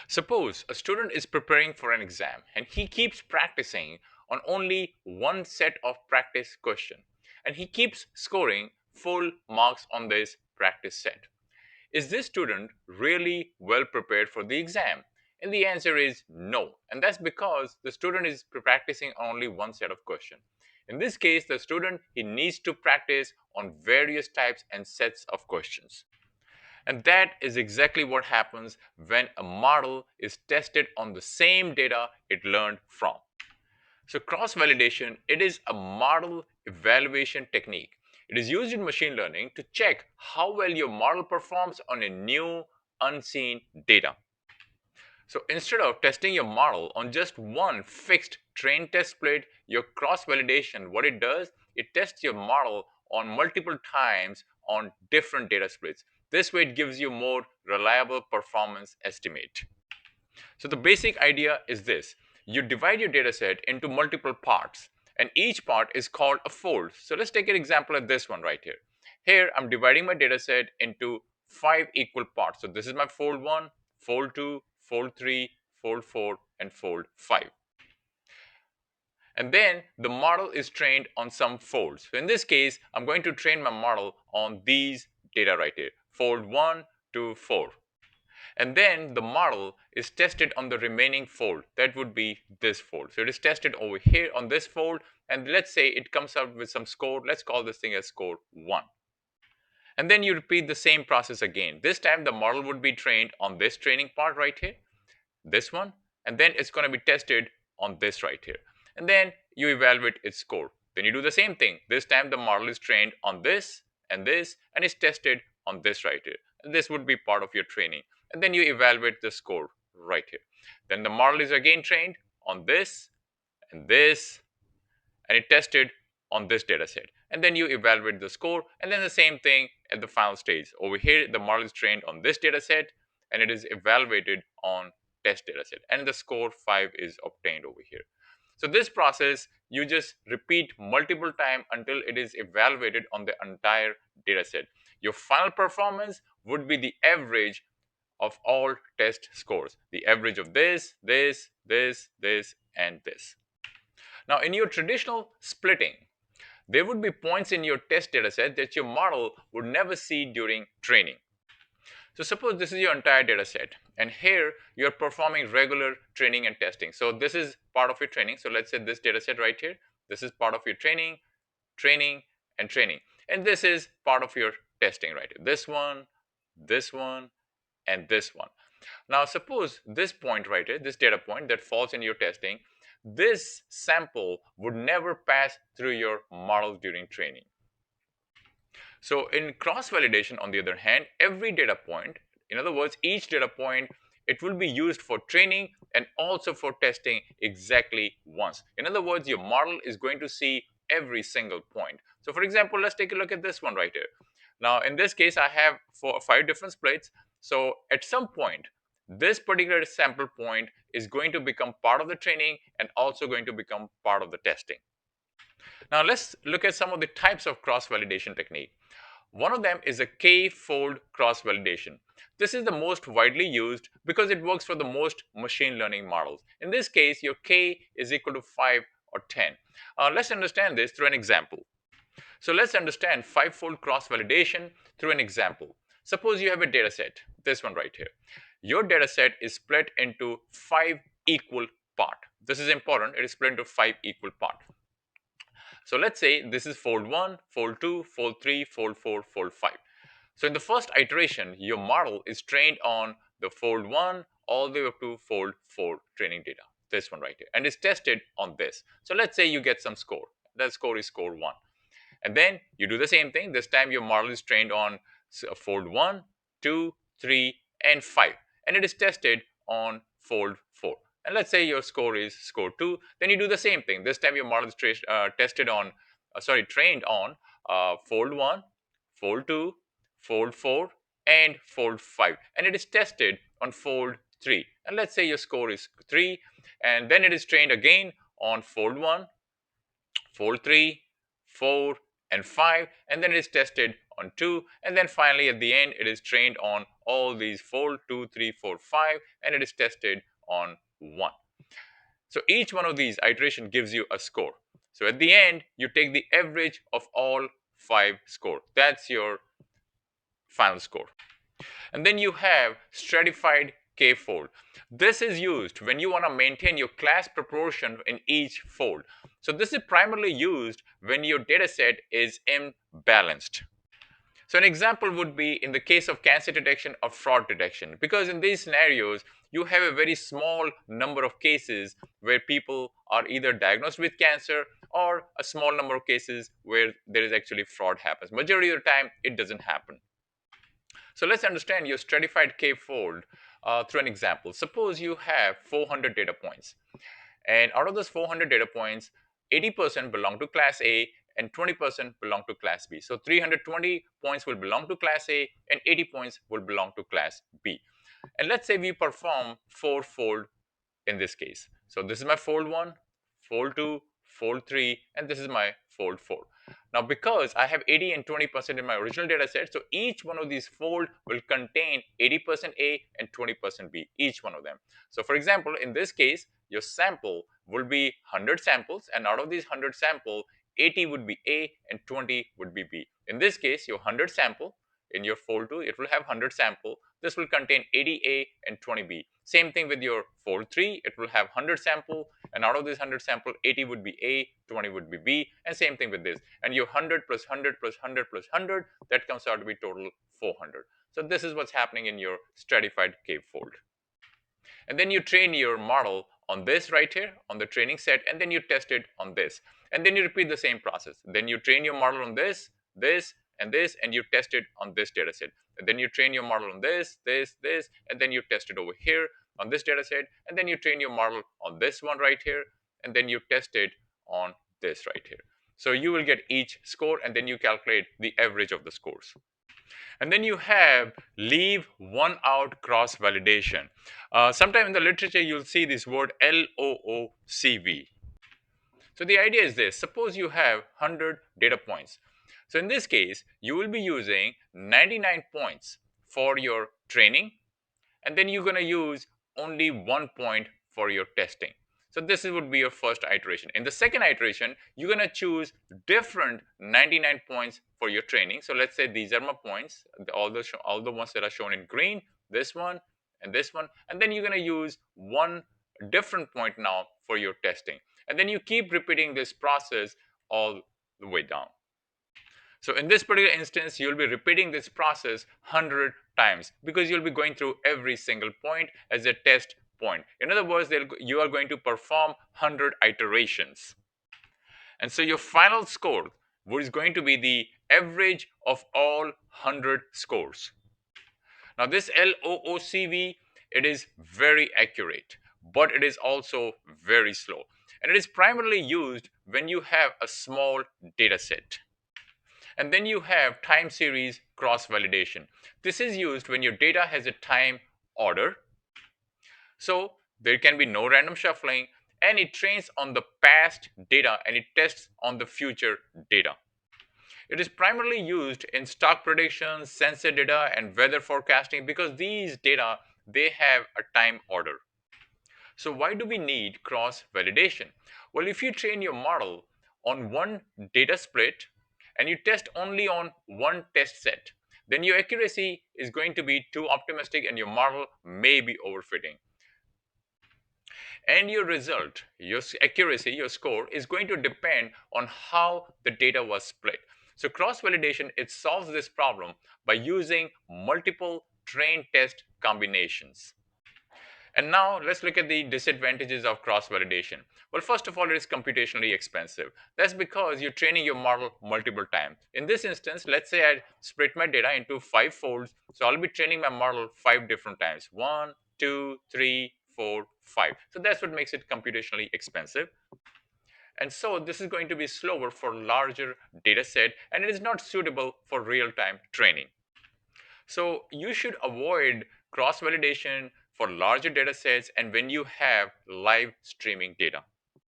Suppose a student is preparing for an exam and he keeps practicing on only one set of practice question and he keeps scoring full marks on this practice set. Is this student really well prepared for the exam? And the answer is no. And that's because the student is practicing only one set of question. In this case, the student he needs to practice on various types and sets of questions. And that is exactly what happens when a model is tested on the same data it learned from. So cross validation, it is a model evaluation technique. It is used in machine learning to check how well your model performs on a new unseen data. So instead of testing your model on just one fixed train test split, your cross validation, what it does, it tests your model on multiple times on different data splits. This way, it gives you more reliable performance estimate. So the basic idea is this. You divide your data set into multiple parts, and each part is called a fold. So let's take an example of this one right here. Here, I'm dividing my data set into 5 equal parts. So this is my fold 1, fold 2, fold 3, fold 4, and fold 5. And then the model is trained on some folds. So in this case, I'm going to train my model on these data right here, fold 1 to 4. And then the model is tested on the remaining fold. That would be this fold. So it is tested over here on this fold. And let's say it comes out with some score. Let's call this thing as score 1. And then you repeat the same process again. This time the model would be trained on this training part right here, this one. And then it's going to be tested on this right here. And then you evaluate its score. Then you do the same thing. This time the model is trained on this, and it's tested on this right here. And this would be part of your training. And then you evaluate the score right here. Then the model is again trained on this and this, and it tested on this data set. And then you evaluate the score, and then the same thing at the final stage. Over here, the model is trained on this data set, and it is evaluated on test data set. And the score 5 is obtained over here. So this process, you just repeat multiple times until it is evaluated on the entire data set. Your final performance would be the average of all test scores. The average of this, and this. Now, in your traditional splitting, there would be points in your test dataset that your model would never see during training. So suppose this is your entire dataset, and here you're performing regular training and testing. So this is part of your training. So let's say this dataset right here, this is part of your training, training, and training. And this is part of your testing right here. This one, and this one. Now suppose this point right here, this data point that falls in your testing, this sample would never pass through your model during training. So in cross validation, on the other hand, every data point, in other words, each data point, it will be used for training and also for testing exactly once. In other words, your model is going to see every single point. So for example, let's take a look at this one right here. Now in this case, I have 5 different splits. So at some point, this particular sample point is going to become part of the training and also going to become part of the testing. Now let's look at some of the types of cross-validation technique. One of them is a k-fold cross-validation. This is the most widely used because it works for the most machine learning models. In this case, your k is equal to 5 or 10. Let's understand this through an example. So let's understand 5-fold cross-validation through an example. Suppose you have a data set, this one right here. Your data set is split into 5 equal parts. This is important. It is split into 5 equal parts. So let's say this is fold 1, fold 2, fold 3, fold 4, fold 5. So in the first iteration, your model is trained on the fold 1 all the way up to fold 4 training data. This one right here. And it's tested on this. So let's say you get some score. That score is score 1. And then you do the same thing. This time your model is trained on fold 1, 2, 3, and 5. And it is tested on fold 4. And let's say your score is score 2. Then you do the same thing. This time your model is tested on, trained on fold 1, fold 2, fold 4, and fold 5. And it is tested on fold 3. And let's say your score is 3. And then it is trained again on fold 1, fold 3, 4, and 5, and then it is tested on 2, and then finally at the end it is trained on all these fold 2, 3, 4, 5, and it is tested on 1. So each one of these iteration gives you a score. So at the end, you take the average of all 5 score. That's your final score. And then you have stratified k-fold. This is used when you want to maintain your class proportion in each fold. So this is primarily used when your data set is imbalanced. So an example would be in the case of cancer detection or fraud detection, because in these scenarios, you have a very small number of cases where people are either diagnosed with cancer or a small number of cases where there is actually fraud happens. Majority of the time, it doesn't happen. So let's understand your stratified k-fold through an example. Suppose you have 400 data points, and out of those 400 data points, 80% belong to class A and 20% belong to class B. So 320 points will belong to class A and 80 points will belong to class B. And let's say we perform 4-fold in this case. So this is my fold 1, fold 2, fold 3, and this is my fold 4. Now because I have 80 and 20% in my original data set, so each one of these fold will contain 80% A and 20% B, each one of them. So for example, in this case, your sample will be 100 samples, and out of these 100 sample, 80 would be A and 20 would be B. In this case, your 100 sample, in your fold 2, it will have 100 sample. This will contain 80A and 20B. Same thing with your fold 3, it will have 100 sample, and out of this 100 sample, 80 would be A, 20 would be B, and same thing with this. And your 100 plus 100 plus 100 plus 100, that comes out to be total 400. So this is what's happening in your stratified k-fold. And then you train your model on this right here, on the training set, and then you test it on this. And then you repeat the same process. Then you train your model on this, this, and this, and you test it on this data set. And then you train your model on this, this, this, and then you test it over here on this data set. And then you train your model on this one right here, and then you test it on this right here. So you will get each score, and then you calculate the average of the scores. And then you have leave one out cross validation. Sometime in the literature, you'll see this word LOOCV. So the idea is this: suppose you have 100 data points. So in this case, you will be using 99 points for your training, and then you're going to use only 1 point for your testing. So this would be your first iteration. In the second iteration, you're going to choose different 99 points for your training. So let's say these are my points, all the ones that are shown in green, this one and this one, and then you're going to use one different point now for your testing. And then you keep repeating this process all the way down. So in this particular instance, you'll be repeating this process 100 times because you'll be going through every single point as a test point. In other words, you are going to perform 100 iterations. And so your final score is going to be the average of all 100 scores. Now this LOOCV, it is very accurate, but it is also very slow. And it is primarily used when you have a small data set. And then you have time series cross validation. This is used when your data has a time order. So there can be no random shuffling, and it trains on the past data and it tests on the future data. It is primarily used in stock predictions, sensor data, and weather forecasting because these data, they have a time order. So why do we need cross validation? Well, if you train your model on one data split and you test only on one test set, then your accuracy is going to be too optimistic and your model may be overfitting. And your result, your accuracy, your score is going to depend on how the data was split. So cross validation, it solves this problem by using multiple train test combinations. And now let's look at the disadvantages of cross validation. Well, first of all, it is computationally expensive. That's because you're training your model multiple times. In this instance, let's say I split my data into 5 folds. So I'll be training my model 5 different times: 1, 2, 3, 4, 5. So that's what makes it computationally expensive. And so this is going to be slower for larger data set, and it is not suitable for real-time training. So you should avoid cross validation for larger data sets and when you have live streaming data.